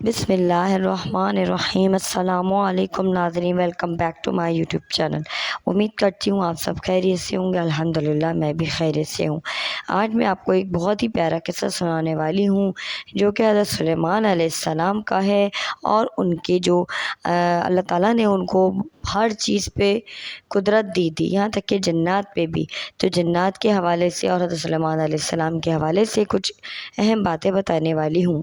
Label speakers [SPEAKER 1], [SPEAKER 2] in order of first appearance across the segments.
[SPEAKER 1] بسم اللہ الرحمن الرحیم۔ السلام علیکم ناظرین، welcome back to my YouTube channel. امید کرتی ہوں آپ سب خیریت سے ہوں گے۔ الحمدللہ میں بھی خیریت سے ہوں۔ آج میں آپ کو ایک بہت ہی پیارا قصہ سنانے والی ہوں جو کہ حضرت سلیمان علیہ السلام کا ہے، اور ان کے جو اللہ تعالیٰ نے ان کو ہر چیز پہ قدرت دی تھی، یہاں تک کہ جنات پہ بھی۔ تو جنات کے حوالے سے اور حضرت سلیمان علیہ السلام کے حوالے سے کچھ اہم باتیں بتانے والی ہوں۔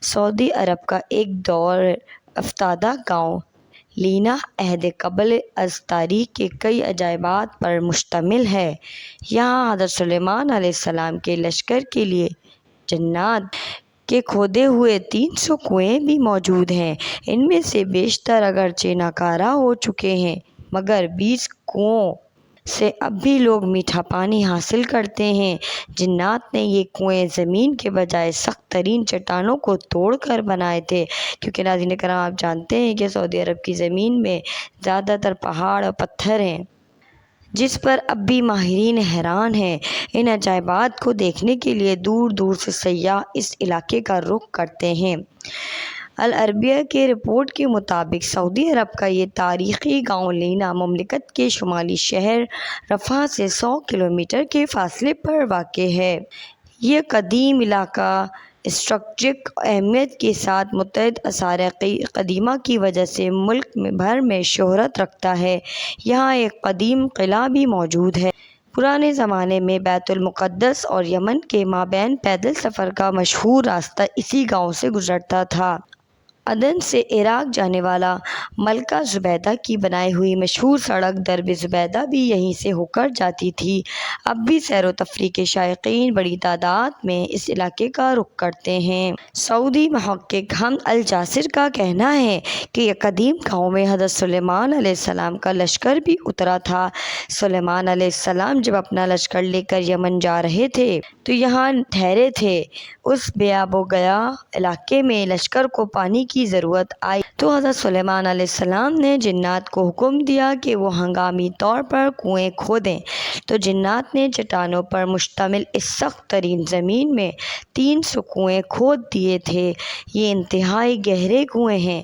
[SPEAKER 1] سعودی عرب کا ایک دور افتادہ گاؤں لینا عہد قبل از تاریخ کے کئی عجائبات پر مشتمل ہے۔ یہاں حضرت سلیمان علیہ السلام کے لشکر کے لیے جنات کے کھودے ہوئے 300 کنویں بھی موجود ہیں۔ ان میں سے بیشتر اگرچہ ناکارہ ہو چکے ہیں، مگر 20 کنووں سے اب بھی لوگ میٹھا پانی حاصل کرتے ہیں۔ جنات نے یہ کنویں زمین کے بجائے سخت ترین چٹانوں کو توڑ کر بنائے تھے، کیونکہ ناظرین کرام آپ جانتے ہیں کہ سعودی عرب کی زمین میں زیادہ تر پہاڑ اور پتھر ہیں، جس پر اب بھی ماہرین حیران ہیں۔ ان عجائبات کو دیکھنے کے لیے دور دور سے سیاح اس علاقے کا رخ کرتے ہیں۔ العربیہ کے رپورٹ کے مطابق سعودی عرب کا یہ تاریخی گاؤں لینا مملکت کے شمالی شہر رفح سے 100 کلومیٹر کے فاصلے پر واقع ہے۔ یہ قدیم علاقہ اسٹریٹجک اہمیت کے ساتھ متعدد آثار قدیمہ کی وجہ سے ملک بھر میں شہرت رکھتا ہے۔ یہاں ایک قدیم قلعہ بھی موجود ہے۔ پرانے زمانے میں بیت المقدس اور یمن کے مابین پیدل سفر کا مشہور راستہ اسی گاؤں سے گزرتا تھا۔ عدن سے عراق جانے والا ملکہ زبیدہ کی بنائی ہوئی مشہور سڑک درب زبیدہ بھی یہیں سے ہو کر جاتی تھی۔ اب بھی سیر و تفریح کے شائقین بڑی تعداد میں اس علاقے کا رخ کرتے ہیں۔ سعودی محقق حمد الجاسر کا کہنا ہے کہ یہ قدیم گاؤں میں حضرت سلیمان علیہ السلام کا لشکر بھی اترا تھا۔ سلیمان علیہ السلام جب اپنا لشکر لے کر یمن جا رہے تھے تو یہاں ٹھہرے تھے۔ اس بے آب و گیا علاقے میں لشکر کو پانی کی ضرورت آئی تو حضرت سلیمان علیہ السلام نے جنات کو حکم دیا کہ وہ ہنگامی طور پر کنویں کھودیں۔ تو جنات نے چٹانوں پر مشتمل اس سخت ترین زمین میں 300 کنویں کھود دیے تھے۔ یہ انتہائی گہرے کنویں ہیں،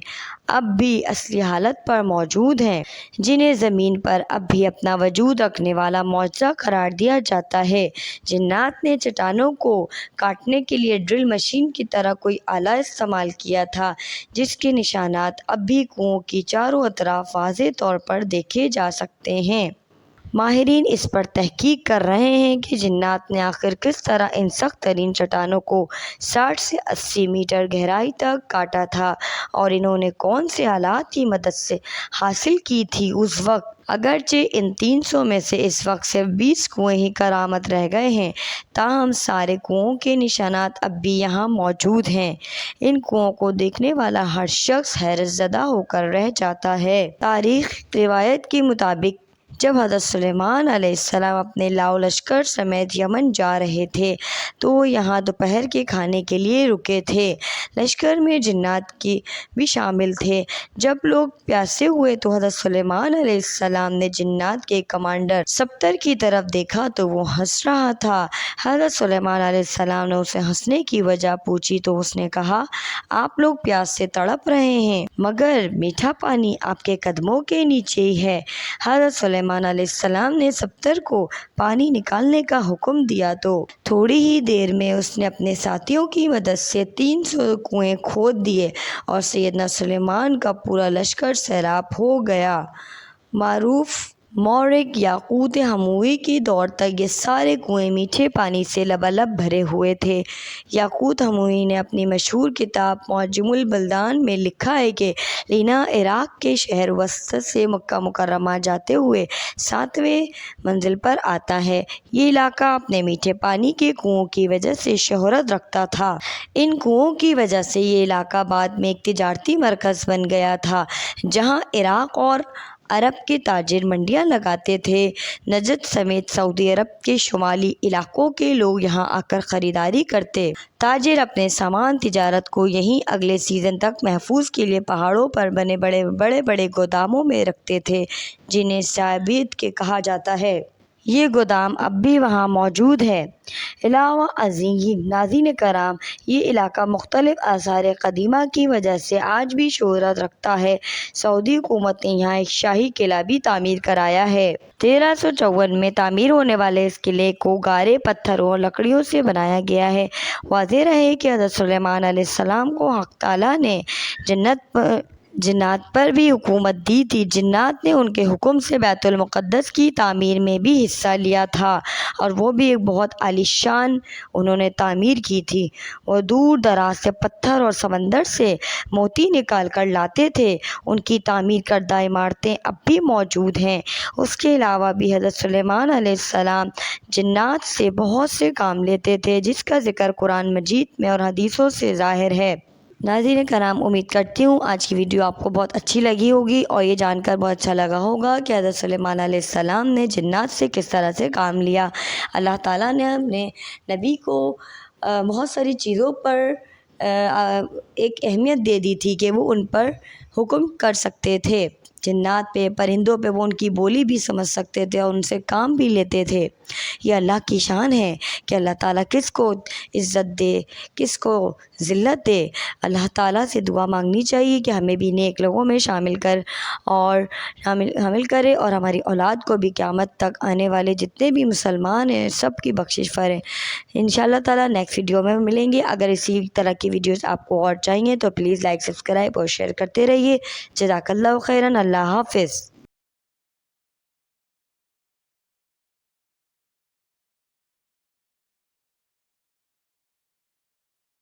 [SPEAKER 1] اب بھی اصلی حالت پر موجود ہیں، جنہیں زمین پر اب بھی اپنا وجود رکھنے والا معجزہ قرار دیا جاتا ہے۔ جنات نے چٹانوں کو کاٹنے کے لیے ڈرل مشین کی طرح کوئی آلہ استعمال کیا تھا، جس کے نشانات اب بھی کنووں کی چاروں اطراف واضح طور پر دیکھے جا سکتے ہیں۔ ماہرین اس پر تحقیق کر رہے ہیں کہ جنات نے آخر کس طرح ان سخت ترین چٹانوں کو 60 سے 80 میٹر گہرائی تک کاٹا تھا، اور انہوں نے کون سے آلات کی مدد سے حاصل کی تھی اس وقت۔ اگرچہ ان 300 میں سے اس وقت صرف 20 کنویں ہی کارآمد رہ گئے ہیں، تاہم سارے کنووں کے نشانات اب بھی یہاں موجود ہیں۔ ان کنووں کو دیکھنے والا ہر شخص حیرت زدہ ہو کر رہ جاتا ہے۔ تاریخ روایت کے مطابق جب حضرت سلیمان علیہ السلام اپنے لاؤ لشکر سمیت یمن جا رہے تھے تو وہ یہاں دوپہر کے کھانے کے لیے رکے تھے۔ لشکر میں جنات کی بھی شامل تھے۔ جب لوگ پیاسے ہوئے تو حضرت سلیمان علیہ السلام نے جنات کے کمانڈر سپتر کی طرف دیکھا تو وہ ہنس رہا تھا۔ حضرت سلیمان علیہ السلام نے اسے ہنسنے کی وجہ پوچھی تو اس نے کہا، آپ لوگ پیاس سے تڑپ رہے ہیں، مگر میٹھا پانی آپ کے قدموں کے نیچے ہی ہے۔ حضرت سلیمان علیہ السلام نے سپتر کو پانی نکالنے کا حکم دیا تو تھوڑی ہی دیر میں اس نے اپنے ساتھیوں کی مدد سے 300 کنویں کھود دیے، اور سیدنا سلیمان کا پورا لشکر سیراب ہو گیا۔ معروف مورخ یاقوت ہموی کے دور تک یہ سارے کنویں میٹھے پانی سے لبالب بھرے ہوئے تھے۔ یاقوت ہموی نے اپنی مشہور کتاب معجم البلدان میں لکھا ہے کہ لینا عراق کے شہر وسط سے مکہ مکرمہ جاتے ہوئے 7ویں منزل پر آتا ہے۔ یہ علاقہ اپنے میٹھے پانی کے کنووں کی وجہ سے شہرت رکھتا تھا۔ ان کنووں کی وجہ سے یہ علاقہ بعد میں ایک تجارتی مرکز بن گیا تھا، جہاں عراق اور عرب کے تاجر منڈیاں لگاتے تھے۔ نجد سمیت سعودی عرب کے شمالی علاقوں کے لوگ یہاں آ کر خریداری کرتے۔ تاجر اپنے سامان تجارت کو یہیں اگلے سیزن تک محفوظ کے لیے پہاڑوں پر بنے بڑے بڑے گوداموں میں رکھتے تھے، جنہیں سیابید کے کہا جاتا ہے۔ یہ گودام اب بھی وہاں موجود ہے۔ علاوہ ازیں ناظرین کرام، یہ علاقہ مختلف آثار قدیمہ کی وجہ سے آج بھی شہرت رکھتا ہے۔ سعودی حکومت نے یہاں ایک شاہی قلعہ بھی تعمیر کرایا ہے۔ 1354 میں تعمیر ہونے والے اس قلعے کو گارے پتھروں اور لکڑیوں سے بنایا گیا ہے۔ واضح رہے کہ حضرت سلیمان علیہ السلام کو حق تعالیٰ نے جنات پر بھی حکومت دی تھی۔ جنات نے ان کے حکم سے بیت المقدس کی تعمیر میں بھی حصہ لیا تھا، اور وہ بھی ایک بہت عالی شان انہوں نے تعمیر کی تھی۔ وہ دور دراز سے پتھر اور سمندر سے موتی نکال کر لاتے تھے۔ ان کی تعمیر کردہ عمارتیں اب بھی موجود ہیں۔ اس کے علاوہ بھی حضرت سلیمان علیہ السلام جنات سے بہت سے کام لیتے تھے، جس کا ذکر قرآن مجید میں اور حدیثوں سے ظاہر ہے۔ ناظرین کرام، امید کرتی ہوں آج کی ویڈیو آپ کو بہت اچھی لگی ہوگی اور یہ جان کر بہت اچھا لگا ہوگا کہ حضرت سلیمان علیہ السلام نے جنات سے کس طرح سے کام لیا۔ اللہ تعالیٰ نے اپنے نبی کو بہت ساری چیزوں پر ایک اہمیت دے دی تھی کہ وہ ان پر حکم کر سکتے تھے۔ جنات پہ، پرندوں پہ وہ ان کی بولی بھی سمجھ سکتے تھے اور ان سے کام بھی لیتے تھے۔ یہ اللہ کی شان ہے کہ اللہ تعالیٰ کس کو عزت دے، کس کو ذلت دے۔ اللہ تعالیٰ سے دعا مانگنی چاہیے کہ ہمیں بھی نیک لوگوں میں شامل کرے اور ہماری اولاد کو بھی قیامت تک آنے والے جتنے بھی مسلمان ہیں سب کی بخشش فرمائے۔ انشاءاللہ تعالیٰ نیکسٹ ویڈیو میں ملیں گے۔ اگر اسی طرح کی ویڈیوز آپ کو اور چاہیے تو پلیز لائک، سبسکرائب اور شیئر کرتے رہیے۔ جزاک اللہ خیراً۔ اللہ حافظ۔